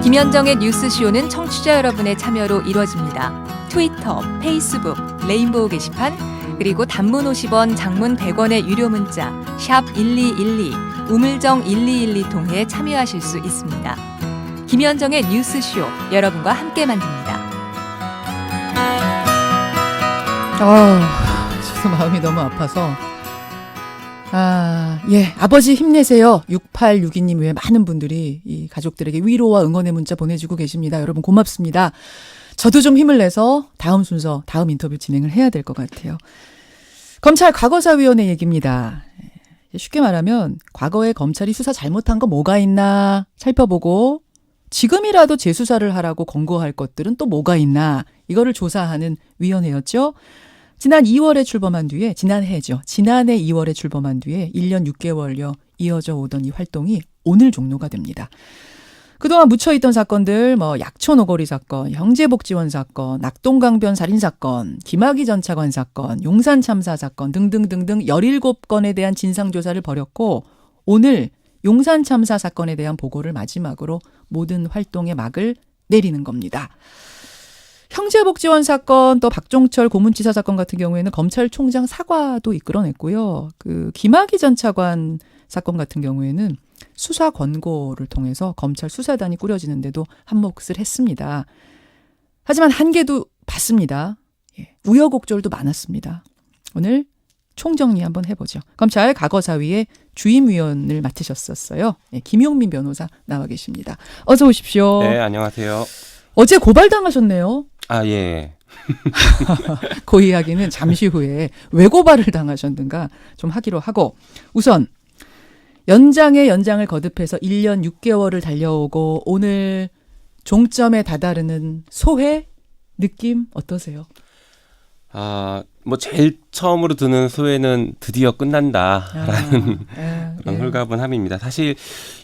김현정의 뉴스쇼는 청취자 여러분의 참여로 이루어집니다. 트위터, 페이스북, 레인보우 게시판, 그리고 단문 50원, 장문 100원의 유료 문자 샵 1212, 우물정 1212 통해 참여하실 수 있습니다. 김현정의 뉴스쇼, 여러분과 함께 만듭니다. 지금 마음이 너무 아파서. 아버지 힘내세요. 6862님 외에 많은 분들이 이 가족들에게 위로와 응원의 문자 보내주고 계십니다. 여러분 고맙습니다. 저도 좀 힘을 내서 다음 순서, 다음 인터뷰 진행을 해야 될 것 같아요. 검찰 과거사위원회 얘기입니다. 쉽게 말하면 과거에 검찰이 수사 잘못한 거 뭐가 있나 살펴보고 지금이라도 재수사를 하라고 권고할 것들은 또 뭐가 있나 이거를 조사하는 위원회였죠. 지난해 2월에 출범한 뒤에 1년 6개월여 이어져 오던 이 활동이 오늘 종료가 됩니다. 그동안 묻혀있던 사건들, 약촌 오거리 사건, 형제복지원 사건, 낙동강변 살인사건, 김학의 전 차관 사건, 용산 참사 사건 등등등등 17건에 대한 진상조사를 벌였고 오늘 용산 참사 사건에 대한 보고를 마지막으로 모든 활동의 막을 내리는 겁니다. 형제복지원 사건, 또 박종철 고문치사 사건 같은 경우에는 검찰총장 사과도 이끌어냈고요. 김학의 전 차관 사건 같은 경우에는 수사 권고를 통해서 검찰 수사단이 꾸려지는데도 한몫을 했습니다. 하지만 한계도 봤습니다. 우여곡절도 많았습니다. 오늘 총정리 한번 해보죠. 검찰 과거사위의 주임위원을 맡으셨었어요. 김용민 변호사 나와 계십니다. 어서 오십시오. 네, 안녕하세요. 어제 고발당하셨네요. 예. 그 이야기는 잠시 후에 왜 고발을 당하셨는가 좀 하기로 하고 우선 연장에 연장을 거듭해서 1년 6개월을 달려오고 오늘 종점에 다다르는 소회 느낌 어떠세요? 제일 처음으로 드는 소회는 드디어 끝난다라는 그런 홀가분함입니다. 사실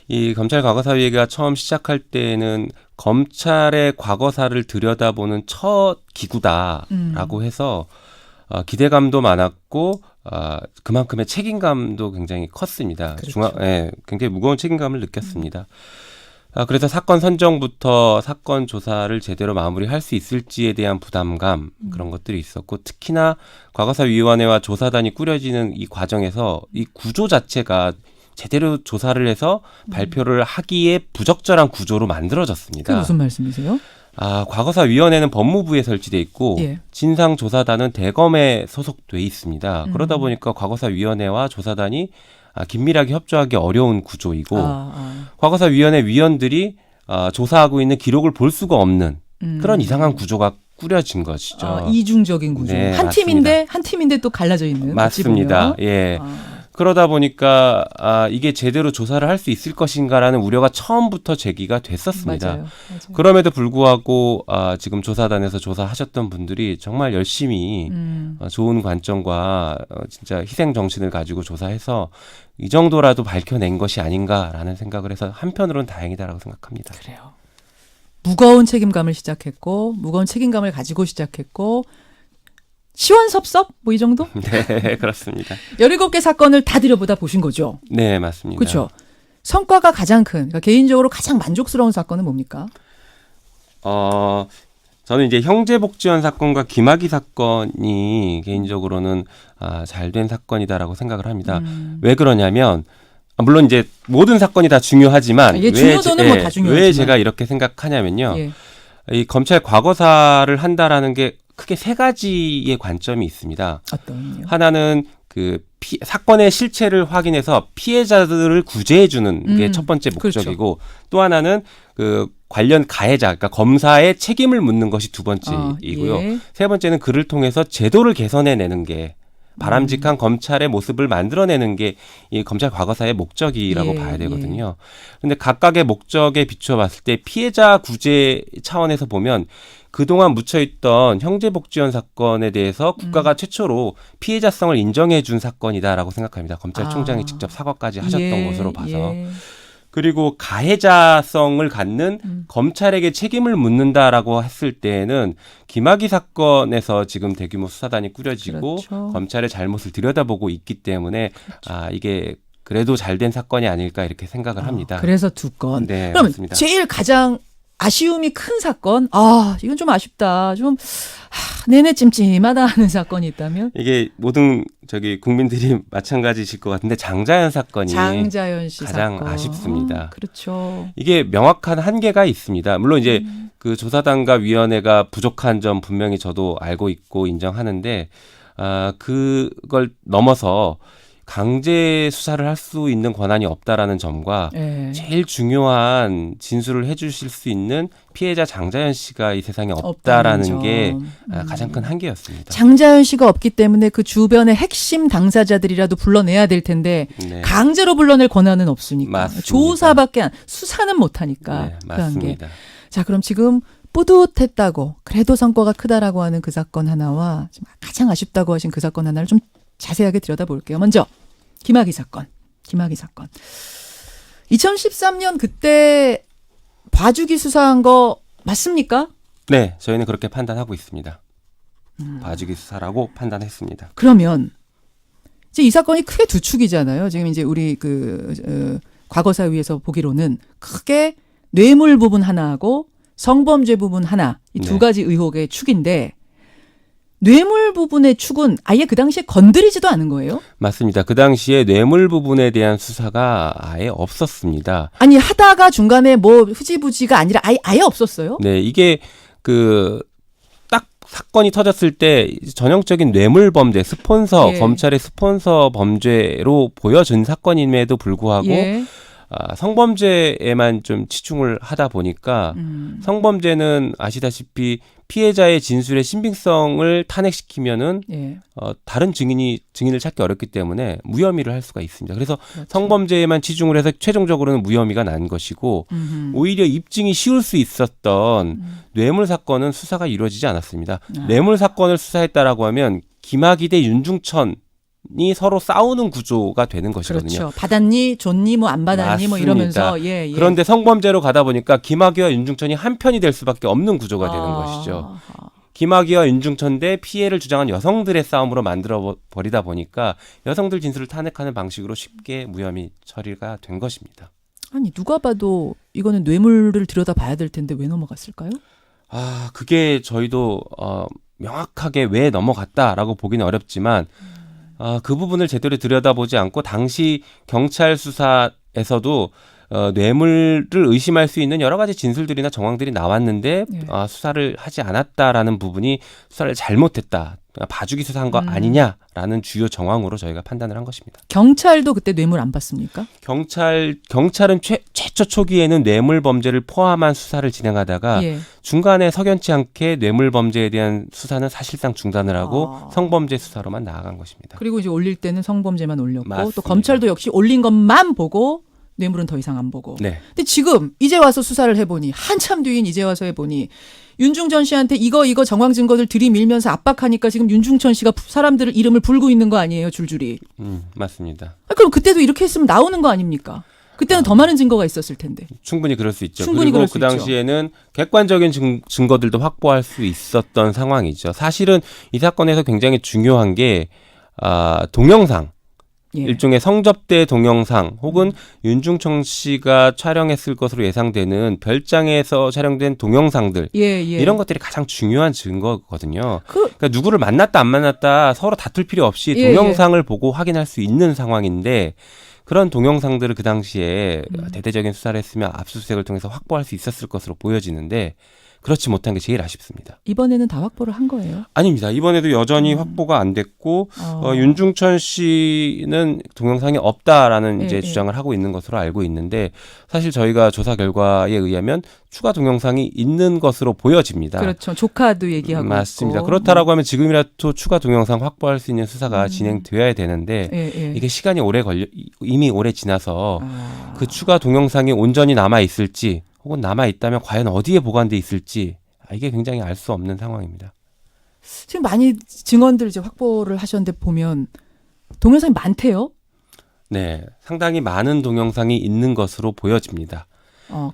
이 검찰 과거사위가 처음 시작할 때는 검찰의 과거사를 들여다보는 첫 기구다라고 해서 기대감도 많았고 그만큼의 책임감도 굉장히 컸습니다. 그렇죠. 굉장히 무거운 책임감을 느꼈습니다. 그래서 사건 선정부터 사건 조사를 제대로 마무리할 수 있을지에 대한 부담감 그런 것들이 있었고 특히나 과거사위원회와 조사단이 꾸려지는 이 과정에서 이 구조 자체가 제대로 조사를 해서 발표를 하기에 부적절한 구조로 만들어졌습니다. 그게 무슨 말씀이세요? 과거사위원회는 법무부에 설치돼 있고 예. 진상조사단은 대검에 소속돼 있습니다. 그러다 보니까 과거사위원회와 조사단이 긴밀하게 협조하기 어려운 구조이고 과거사위원회 위원들이 조사하고 있는 기록을 볼 수가 없는 그런 이상한 구조가 꾸려진 것이죠. 이중적인 구조. 네, 한 팀인데 또 갈라져 있는. 맞습니다. 예. 그러다 보니까 이게 제대로 조사를 할 수 있을 것인가라는 우려가 처음부터 제기가 됐었습니다. 맞아요. 그럼에도 불구하고 지금 조사단에서 조사하셨던 분들이 정말 열심히 좋은 관점과 진짜 희생 정신을 가지고 조사해서 이 정도라도 밝혀낸 것이 아닌가라는 생각을 해서 한편으로는 다행이다라고 생각합니다. 그래요. 무거운 책임감을 시작했고 무거운 책임감을 가지고 시작했고 시원섭섭? 이 정도? 네, 그렇습니다. 17개 사건을 다 들여보다 보신 거죠? 네, 맞습니다. 그렇죠. 성과가 가장 큰, 그러니까 개인적으로 가장 만족스러운 사건은 뭡니까? 저는 이제 형제복지원 사건과 김학의 사건이 개인적으로는 잘된 사건이다라고 생각을 합니다. 왜 그러냐면 물론 이제 모든 사건이 다 중요하지만 중요도는 다 중요하지만 왜 제가 이렇게 생각하냐면요. 이 검찰 과거사를 한다라는 게 크게 세 가지의 관점이 있습니다. 어떤요? 하나는 사건의 실체를 확인해서 피해자들을 구제해주는 게 첫 번째 목적이고 그렇죠. 또 하나는 관련 가해자, 그러니까 검사의 책임을 묻는 것이 두 번째이고요. 세 번째는 그를 통해서 제도를 개선해내는 게 바람직한 검찰의 모습을 만들어내는 게 이 검찰 과거사의 목적이라고 봐야 되거든요. 그런데 각각의 목적에 비추어 봤을 때 피해자 구제 차원에서 보면 그동안 묻혀있던 형제복지원 사건에 대해서 국가가 최초로 피해자성을 인정해 준 사건이다라고 생각합니다. 검찰총장이 직접 사과까지 하셨던 것으로 봐서. 그리고 가해자성을 갖는 검찰에게 책임을 묻는다라고 했을 때에는 김학의 사건에서 지금 대규모 수사단이 꾸려지고 그렇죠. 검찰의 잘못을 들여다보고 있기 때문에 그렇죠. 이게 그래도 잘된 사건이 아닐까 이렇게 생각을 합니다. 그래서 두 건. 네, 그럼 맞습니다. 제일 가장 아쉬움이 큰 사건, 이건 좀 아쉽다. 좀 내내 찜찜하다 하는 사건이 있다면? 이게 모든 국민들이 마찬가지실 것 같은데 장자연 사건이 장자연 씨 가장 사건. 아쉽습니다. 그렇죠. 이게 명확한 한계가 있습니다. 물론 이제 그 조사단과 위원회가 부족한 점 분명히 저도 알고 있고 인정하는데 그걸 넘어서 강제 수사를 할 수 있는 권한이 없다라는 점과 네. 제일 중요한 진술을 해주실 수 있는 피해자 장자연 씨가 이 세상에 없다라는 게 가장 큰 한계였습니다. 장자연 씨가 없기 때문에 그 주변의 핵심 당사자들이라도 불러내야 될 텐데 네. 강제로 불러낼 권한은 없으니까 맞습니다. 조사밖에 수사는 못하니까 네, 그 한계. 맞습니다. 자, 그럼 지금 뿌듯했다고 그래도 성과가 크다라고 하는 그 사건 하나와 지금 가장 아쉽다고 하신 그 사건 하나를 좀 자세하게 들여다볼게요. 먼저 김학의 사건. 2013년 그때 봐주기 수사한 거 맞습니까? 네, 저희는 그렇게 판단하고 있습니다. 봐주기 수사라고 판단했습니다. 그러면 이제 이 사건이 크게 두 축이잖아요. 지금 이제 우리 과거사위에서 보기로는 크게 뇌물 부분 하나하고 성범죄 부분 하나 이 두 네. 가지 의혹의 축인데 뇌물 부분의 축은 아예 그 당시에 건드리지도 않은 거예요? 맞습니다. 그 당시에 뇌물 부분에 대한 수사가 아예 없었습니다. 아니 하다가 중간에 뭐 흐지부지가 아니라 아예 없었어요? 네, 이게 딱 사건이 터졌을 때 전형적인 뇌물 범죄, 스폰서, 예. 검찰의 스폰서 범죄로 보여진 사건임에도 불구하고 예. 성범죄에만 좀 치중을 하다 보니까 성범죄는 아시다시피 피해자의 진술의 신빙성을 탄핵시키면은 예. 다른 증인을 찾기 어렵기 때문에 무혐의를 할 수가 있습니다. 그래서 그렇죠. 성범죄에만 치중을 해서 최종적으로는 무혐의가 난 것이고 오히려 입증이 쉬울 수 있었던 뇌물 사건은 수사가 이루어지지 않았습니다. 뇌물 사건을 수사했다라고 하면 김학의 대 윤중천이 서로 싸우는 구조가 되는 것이거든요. 그렇죠. 받았니, 줬니, 뭐 안 받았니, 뭐 이러면서 예. 그런데 성범죄로 가다 보니까 김학의와 윤중천이 한 편이 될 수밖에 없는 구조가 되는 것이죠. 김학의와 윤중천 대 피해를 주장한 여성들의 싸움으로 만들어 버리다 보니까 여성들 진술을 탄핵하는 방식으로 쉽게 무혐의 처리가 된 것입니다. 아니 누가 봐도 이거는 뇌물을 들여다봐야 될 텐데 왜 넘어갔을까요? 그게 저희도 명확하게 왜 넘어갔다라고 보기는 어렵지만 그 부분을 제대로 들여다보지 않고 당시 경찰 수사에서도 뇌물을 의심할 수 있는 여러 가지 진술들이나 정황들이 나왔는데 네. 수사를 하지 않았다라는 부분이 수사를 잘못했다. 봐주기 수사한 거 아니냐라는 주요 정황으로 저희가 판단을 한 것입니다. 경찰도 그때 뇌물 안 받습니까? 경찰은 최초 초기에는 뇌물 범죄를 포함한 수사를 진행하다가 예. 중간에 석연치 않게 뇌물 범죄에 대한 수사는 사실상 중단을 하고 성범죄 수사로만 나아간 것입니다. 그리고 이제 올릴 때는 성범죄만 올렸고 맞습니다. 또 검찰도 역시 올린 것만 보고 뇌물은 더 이상 안 보고. 네. 근데 지금 이제 와서 수사를 해보니 한참 뒤인 이제 와서 해보니 윤중천 씨한테 이거 정황 증거들 들이밀면서 압박하니까 지금 윤중천 씨가 사람들을 이름을 불고 있는 거 아니에요, 줄줄이. 맞습니다. 그럼 그때도 이렇게 했으면 나오는 거 아닙니까? 그때는 더 많은 증거가 있었을 텐데. 충분히 그럴 수 있죠. 충분히 그리고 그럴 수 그 당시에는 객관적인 증거들도 확보할 수 있었던 상황이죠. 사실은 이 사건에서 굉장히 중요한 게 동영상. 예. 일종의 성접대 동영상 혹은 윤중천 씨가 촬영했을 것으로 예상되는 별장에서 촬영된 동영상들 예. 이런 것들이 가장 중요한 증거거든요. 그러니까 누구를 만났다 안 만났다 서로 다툴 필요 없이 동영상을 보고 확인할 수 있는 상황인데 그런 동영상들을 그 당시에 대대적인 수사를 했으면 압수수색을 통해서 확보할 수 있었을 것으로 보여지는데 그렇지 못한 게 제일 아쉽습니다. 이번에는 다 확보를 한 거예요? 아닙니다. 이번에도 여전히 확보가 안 됐고 윤중천 씨는 동영상이 없다라는 이제 주장을 하고 있는 것으로 알고 있는데 사실 저희가 조사 결과에 의하면 추가 동영상이 있는 것으로 보여집니다. 그렇죠. 조카도 얘기하고 맞습니다. 있고. 그렇다라고 하면 지금이라도 추가 동영상 확보할 수 있는 수사가 진행되어야 되는데 이게 시간이 이미 오래 지나서 그 추가 동영상이 온전히 남아 있을지 혹은 남아있다면 과연 어디에 보관돼 있을지 이게 굉장히 알 수 없는 상황입니다. 지금 많이 증언들 이제 확보를 하셨는데 보면 동영상이 많대요? 네, 상당히 많은 동영상이 있는 것으로 보여집니다.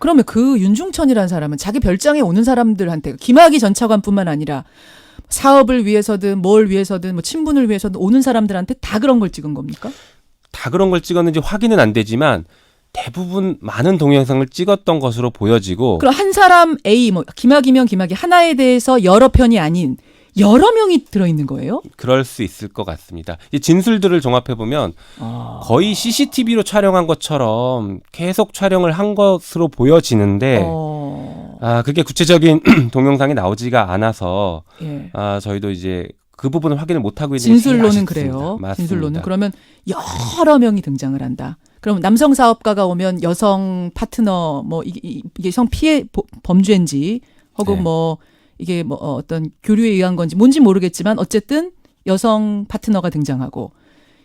그러면 그 윤중천이라는 사람은 자기 별장에 오는 사람들한테 김학의 전 차관뿐만 아니라 사업을 위해서든 뭘 위해서든 뭐 친분을 위해서든 오는 사람들한테 다 그런 걸 찍은 겁니까? 다 그런 걸 찍었는지 확인은 안 되지만 대부분 많은 동영상을 찍었던 것으로 보여지고 그럼 한 사람 A, 뭐 김학이면 김학이 하나에 대해서 여러 편이 아닌 여러 명이 들어있는 거예요? 그럴 수 있을 것 같습니다. 이 진술들을 종합해 보면 거의 CCTV로 촬영한 것처럼 계속 촬영을 한 것으로 보여지는데 그게 구체적인 동영상이 나오지가 않아서 예. 저희도 이제 그 부분을 확인을 못 하고 있는 진술로는 그래요. 맞습니다. 진술로는 그러면 여러 명이 등장을 한다. 그럼 남성 사업가가 오면 여성 파트너 뭐 이게 성 피해 범죄인지 혹은 네. 뭐 이게 뭐 어떤 교류에 의한 건지 뭔지 모르겠지만 어쨌든 여성 파트너가 등장하고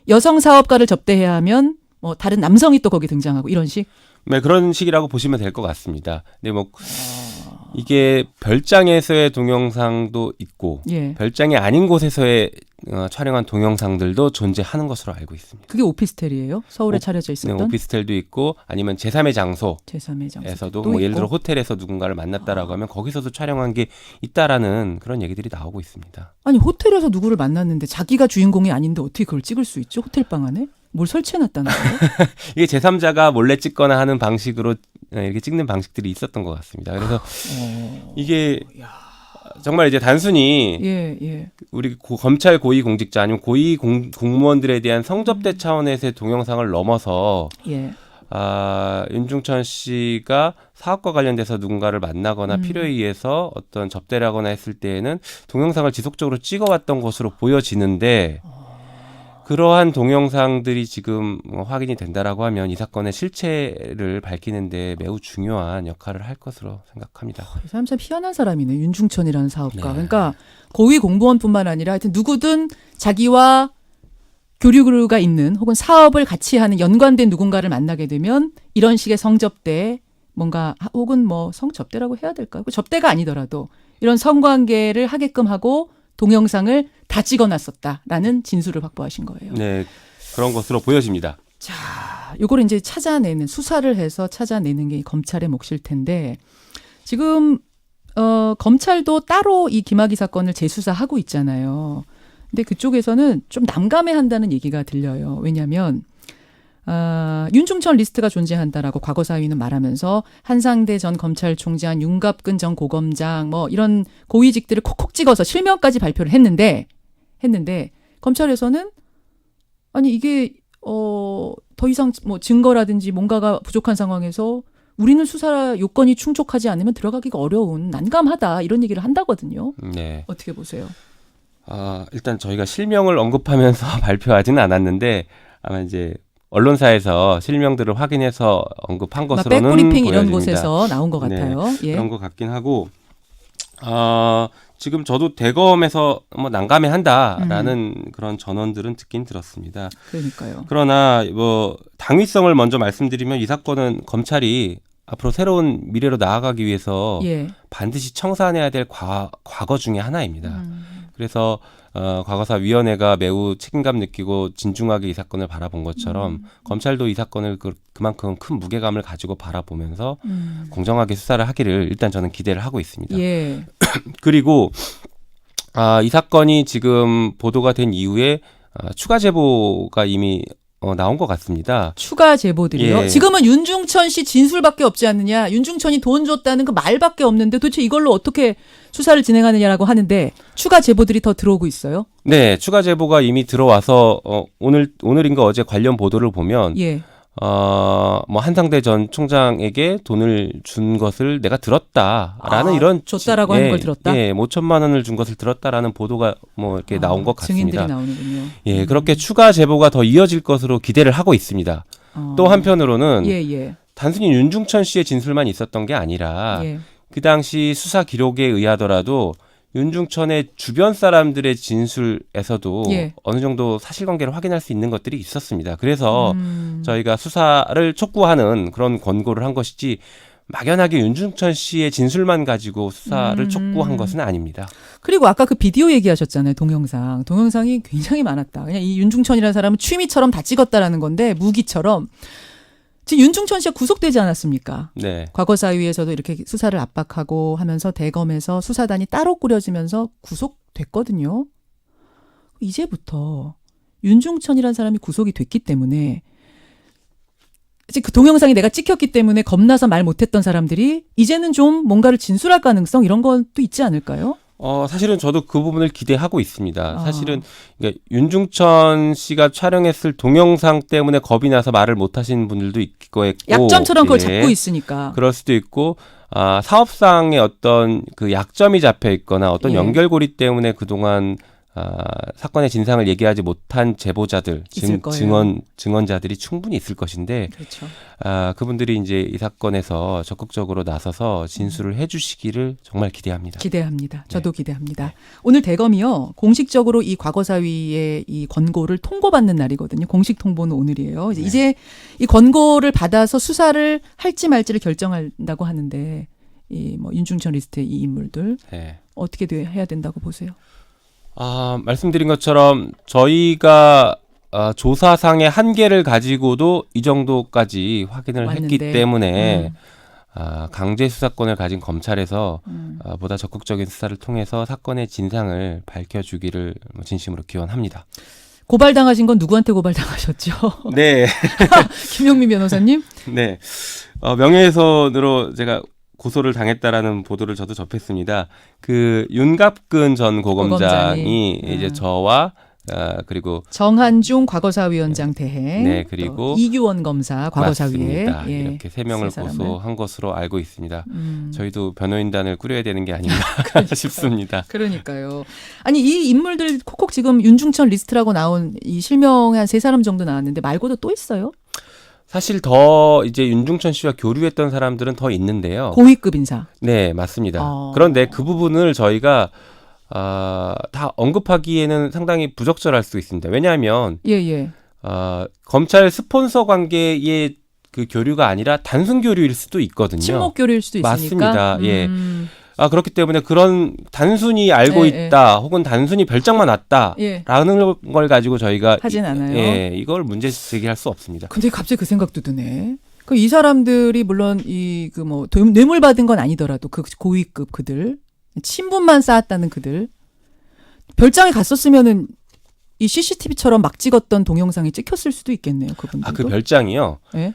여성 사업가를 접대해야 하면 뭐 다른 남성이 또 거기 등장하고 이런 식? 네, 그런 식이라고 보시면 될 것 같습니다. 근데 뭐 이게 별장에서의 동영상도 있고 예. 별장이 아닌 곳에서의 촬영한 동영상들도 존재하는 것으로 알고 있습니다. 그게 오피스텔이에요? 서울에 차려져 있었던? 네, 오피스텔도 있고 아니면 제3의 장소에서도 제3의 장소도 뭐 예를 들어 호텔에서 누군가를 만났다라고 하면 거기서도 촬영한 게 있다라는 그런 얘기들이 나오고 있습니다. 아니 호텔에서 누구를 만났는데 자기가 주인공이 아닌데 어떻게 그걸 찍을 수 있죠? 호텔방 안에? 뭘 설치해놨다는 거예요? 이게 제3자가 몰래 찍거나 하는 방식으로 이렇게 찍는 방식들이 있었던 것 같습니다. 그래서 이게 정말 이제 단순히 우리 검찰 고위 공직자 아니면 고위 공무원들에 대한 성접대 차원에서의 동영상을 넘어서 윤중천 씨가 사업과 관련돼서 누군가를 만나거나 필요에 의해서 어떤 접대를 하거나 했을 때에는 동영상을 지속적으로 찍어왔던 것으로 보여지는데 그러한 동영상들이 지금 확인이 된다라고 하면 이 사건의 실체를 밝히는데 매우 중요한 역할을 할 것으로 생각합니다. 이 사람 참 희한한 사람이네. 윤중천이라는 사업가. 네. 그러니까 고위 공무원뿐만 아니라 하여튼 누구든 자기와 교류가 있는 혹은 사업을 같이 하는 연관된 누군가를 만나게 되면 이런 식의 성접대 뭔가 혹은 뭐 성접대라고 해야 될까요? 접대가 아니더라도 이런 성관계를 하게끔 하고 동영상을 다 찍어놨었다라는 진술을 확보하신 거예요. 네, 그런 것으로 보여집니다. 자, 요거를 이제 찾아내는 수사를 해서 찾아내는 게 검찰의 몫일 텐데 지금 검찰도 따로 이 김학의 사건을 재수사하고 있잖아요. 근데 그쪽에서는 좀 난감해한다는 얘기가 들려요. 왜냐하면 윤중천 리스트가 존재한다라고 과거 사위는 말하면서 한상대 전 검찰총장, 윤갑근 전 고검장 뭐 이런 고위직들을 콕콕 찍어서 실명까지 발표를 했는데 검찰에서는 아니 이게 더 이상 뭐 증거라든지 뭔가가 부족한 상황에서 우리는 수사 요건이 충족하지 않으면 들어가기가 어려운 난감하다 이런 얘기를 한다거든요. 네. 어떻게 보세요? 일단 저희가 실명을 언급하면서 발표하지는 않았는데 아마 이제 언론사에서 실명들을 확인해서 언급한 것으로는 백브리핑 이런 보여집니다. 곳에서 나온 것 같아요. 네, 예. 그런 것 같긴 하고 지금 저도 대검에서 뭐 난감해한다라는 그런 전언들은 듣긴 들었습니다. 그러니까요. 그러나 뭐 당위성을 먼저 말씀드리면 이 사건은 검찰이 앞으로 새로운 미래로 나아가기 위해서 반드시 청산해야 될 과거 중에 하나입니다. 그래서 과거사위원회가 매우 책임감 느끼고 진중하게 이 사건을 바라본 것처럼 검찰도 이 사건을 그만큼 큰 무게감을 가지고 바라보면서 공정하게 수사를 하기를 일단 저는 기대를 하고 있습니다. 예. 그리고 이 사건이 지금 보도가 된 이후에 추가 제보가 이미 나온 것 같습니다. 추가 제보들이요? 예. 지금은 윤중천 씨 진술밖에 없지 않느냐. 윤중천이 돈 줬다는 그 말밖에 없는데 도대체 이걸로 어떻게 수사를 진행하느냐라고 하는데 추가 제보들이 더 들어오고 있어요? 네. 추가 제보가 이미 들어와서 오늘인가 어제 관련 보도를 보면 뭐 한상대 전 총장에게 돈을 준 것을 내가 들었다라는 이런 줬다라고 하는 걸 들었다? 예, 5천만 원을 준 것을 들었다라는 보도가 뭐 이렇게 나온 것 같습니다. 증인들이 나오는군요. 예, 그렇게 추가 제보가 더 이어질 것으로 기대를 하고 있습니다. 또 한편으로는 단순히 윤중천 씨의 진술만 있었던 게 아니라 그 당시 수사 기록에 의하더라도 윤중천의 주변 사람들의 진술에서도 어느 정도 사실관계를 확인할 수 있는 것들이 있었습니다. 그래서 저희가 수사를 촉구하는 그런 권고를 한 것이지 막연하게 윤중천 씨의 진술만 가지고 수사를 촉구한 것은 아닙니다. 그리고 아까 그 비디오 얘기하셨잖아요. 동영상이 굉장히 많았다. 그냥 이 윤중천이라는 사람은 취미처럼 다 찍었다라는 건데 무기처럼. 지금 윤중천 씨가 구속되지 않았습니까? 네. 과거사위에서도 이렇게 수사를 압박하고 하면서 대검에서 수사단이 따로 꾸려지면서 구속됐거든요. 이제부터 윤중천이라는 사람이 구속이 됐기 때문에 그 동영상이 내가 찍혔기 때문에 겁나서 말 못했던 사람들이 이제는 좀 뭔가를 진술할 가능성 이런 건 또 있지 않을까요? 사실은 저도 그 부분을 기대하고 있습니다. 사실은 그러니까 윤중천 씨가 촬영했을 동영상 때문에 겁이 나서 말을 못 하신 분들도 있고 약점처럼 그걸 잡고 있으니까. 그럴 수도 있고 사업상의 어떤 그 약점이 잡혀 있거나 어떤 예. 연결고리 때문에 그동안 사건의 진상을 얘기하지 못한 제보자들, 있을 거예요. 증언자들이 충분히 있을 것인데 그렇죠. 그분들이 이제 이 사건에서 적극적으로 나서서 진술을 해주시기를 정말 기대합니다. 기대합니다. 저도 네. 기대합니다. 네. 오늘 대검이요. 공식적으로 이 과거사위의 이 권고를 통보받는 날이거든요. 공식 통보는 오늘이에요. 네. 이제 이 권고를 받아서 수사를 할지 말지를 결정한다고 하는데 이 뭐 윤중천 리스트의 이 인물들 네. 어떻게 해야 된다고 보세요? 말씀드린 것처럼 저희가 조사상의 한계를 가지고도 이 정도까지 확인을 왔는데. 했기 때문에 강제 수사권을 가진 검찰에서 보다 적극적인 수사를 통해서 사건의 진상을 밝혀주기를 진심으로 기원합니다. 고발당하신 건 누구한테 고발당하셨죠? 네, 김용민 변호사님? 네. 명예훼손으로 제가 고소를 당했다라는 보도를 저도 접했습니다. 그 윤갑근 전 고검장이 이제 저와 그리고 정한중 과거사위원장 대행, 네, 그리고 이규원 검사 과거사위에 맞습니다. 이렇게 세 명을 고소한 것으로 알고 있습니다. 저희도 변호인단을 꾸려야 되는 게 아닌가 싶습니다. 그러니까요. 아니 이 인물들 콕콕 지금 윤중천 리스트라고 나온 이 실명의 한 세 사람 정도 나왔는데 말고도 또 있어요? 사실 더 이제 윤중천 씨와 교류했던 사람들은 더 있는데요. 고위급 인사. 네, 맞습니다. 그런데 그 부분을 저희가 다 언급하기에는 상당히 부적절할 수 있습니다. 왜냐하면 예. 검찰 스폰서 관계의 그 교류가 아니라 단순 교류일 수도 있거든요. 친목 교류일 수도 있으니까. 맞습니다. 예. 그렇기 때문에 그런 단순히 알고 있다 혹은 단순히 별장만 왔다라는 걸 가지고 저희가 하진 않아요. 이걸 문제 제기할 수 없습니다. 근데 갑자기 그 생각도 드네. 그 이 사람들이 물론 이 그 뭐 뇌물 받은 건 아니더라도 그 고위급 그들 친분만 쌓았다는 그들 별장에 갔었으면은 이 CCTV처럼 막 찍었던 동영상이 찍혔을 수도 있겠네요. 그분들도. 그 별장이요. 네?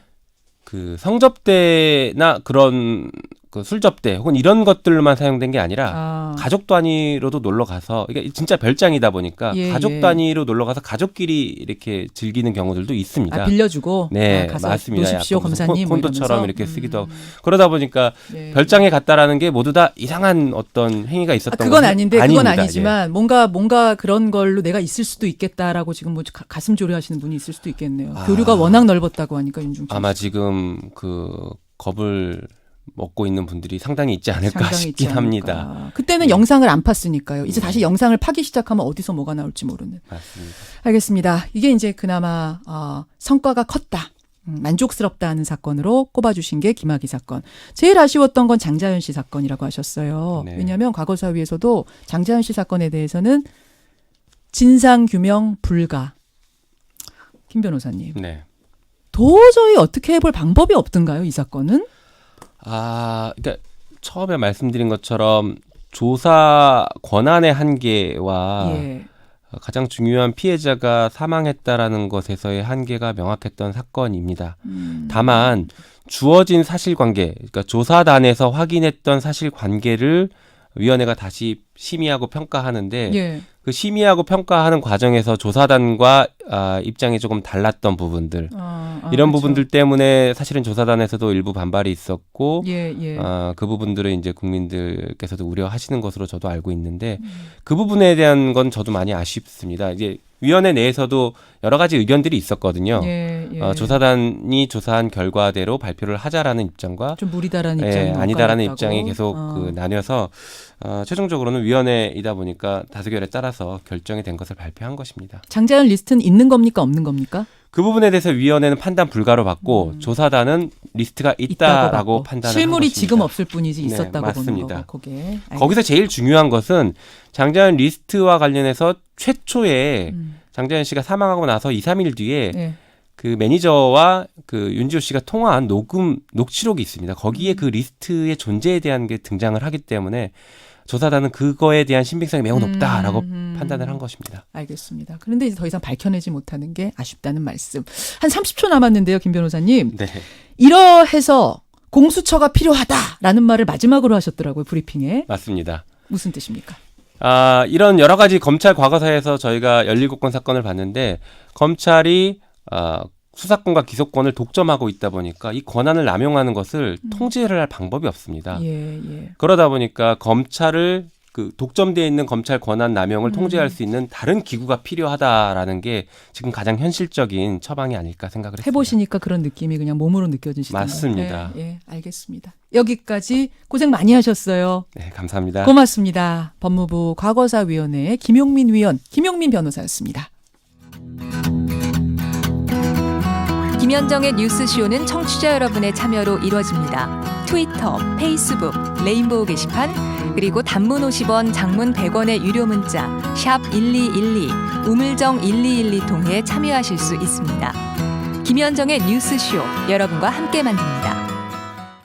그 성접대나 그런 그 술접대 혹은 이런 것들만 사용된 게 아니라 가족 단위로도 놀러 가서 이게 진짜 별장이다 보니까 가족 단위로 놀러 가서 가족끼리 이렇게 즐기는 경우들도 있습니다. 빌려주고 네, 가서 맞습니다. 노십시오 검사님 콘도처럼 뭐 이렇게 쓰기도 하고 그러다 보니까 별장에 갔다라는 게 모두 다 이상한 어떤 행위가 있었던 그건 아닌데 아닙니다. 그건 아니지만 뭔가 그런 걸로 내가 있을 수도 있겠다라고 지금 뭐 가슴 조려하시는 분이 있을 수도 있겠네요. 교류가 워낙 넓었다고 하니까 윤중천 아마 지금 그 겁을 먹고 있는 분들이 상당히 있지 않을까 싶긴 합니다. 그때는 영상을 안 팠으니까요. 이제 다시 영상을 파기 시작하면 어디서 뭐가 나올지 모르는. 맞습니다. 알겠습니다. 이게 이제 그나마 성과가 컸다. 만족스럽다 하는 사건으로 꼽아주신 게 김학의 사건. 제일 아쉬웠던 건 장자연 씨 사건이라고 하셨어요. 네. 왜냐하면 과거사위에서도 장자연 씨 사건에 대해서는 진상규명 불가. 김 변호사님. 네. 도저히 어떻게 해볼 방법이 없던가요, 이 사건은? 그러니까 처음에 말씀드린 것처럼 조사 권한의 한계와 가장 중요한 피해자가 사망했다라는 것에서의 한계가 명확했던 사건입니다. 다만 주어진 사실관계, 그러니까 조사단에서 확인했던 사실관계를 위원회가 다시 심의하고 평가하는데 그 심의하고 평가하는 과정에서 조사단과 입장이 조금 달랐던 부분들 이런 그렇죠. 부분들 때문에 사실은 조사단에서도 일부 반발이 있었고 그 부분들을 이제 국민들께서도 우려하시는 것으로 저도 알고 있는데 그 부분에 대한 건 저도 많이 아쉽습니다. 이제 위원회 내에서도 여러 가지 의견들이 있었거든요. 조사단이 조사한 결과대로 발표를 하자라는 입장과 좀 무리다라는 입장이 아니다라는 입장이 계속 나뉘어서 최종적으로는 위원회이다 보니까 다수결에 따라서 결정이 된 것을 발표한 것입니다. 장자연 리스트는 있는 겁니까 없는 겁니까? 그 부분에 대해서 위원회는 판단 불가로 받고 조사단은 리스트가 있다라고 판단을 실물이 한 것입니다. 지금 없을 뿐이지 있었다고 맞습니다. 보는 거고 거기서 제일 중요한 것은 장자연 리스트와 관련해서 최초에 장자연 씨가 사망하고 나서 2, 3일 뒤에 그 매니저와 그 윤지호 씨가 통화한 녹취록이 있습니다. 거기에 그 리스트의 존재에 대한 게 등장을 하기 때문에 조사단은 그거에 대한 신빙성이 매우 높다라고 판단을 한 것입니다. 알겠습니다. 그런데 이제 더 이상 밝혀내지 못하는 게 아쉽다는 말씀. 한 30초 남았는데요, 김 변호사님. 네. 이러해서 공수처가 필요하다라는 말을 마지막으로 하셨더라고요, 브리핑에. 맞습니다. 무슨 뜻입니까? 이런 여러 가지 검찰 과거사에서 저희가 17건 사건을 봤는데 검찰이 수사권과 기소권을 독점하고 있다 보니까 이 권한을 남용하는 것을 통제를 할 방법이 없습니다. 예. 그러다 보니까 검찰을 그 독점되어 있는 검찰 권한 남용을 통제할 수 있는 다른 기구가 필요하다라는 게 지금 가장 현실적인 처방이 아닐까 생각을 했습니다. 해보시니까 그런 느낌이 그냥 몸으로 느껴지시던가요? 맞습니다. 예, 알겠습니다. 여기까지 고생 많이 하셨어요. 네, 감사합니다. 고맙습니다. 법무부 과거사위원회 김용민 위원, 김용민 변호사였습니다. 김현정의 뉴스쇼는 청취자 여러분의 참여로 이루어집니다. 트위터, 페이스북, 레인보우 게시판, 그리고 단문 50원, 장문 100원의 유료 문자 샵 1212, 우물정 1212 통해 참여하실 수 있습니다. 김현정의 뉴스쇼, 여러분과 함께 만듭니다.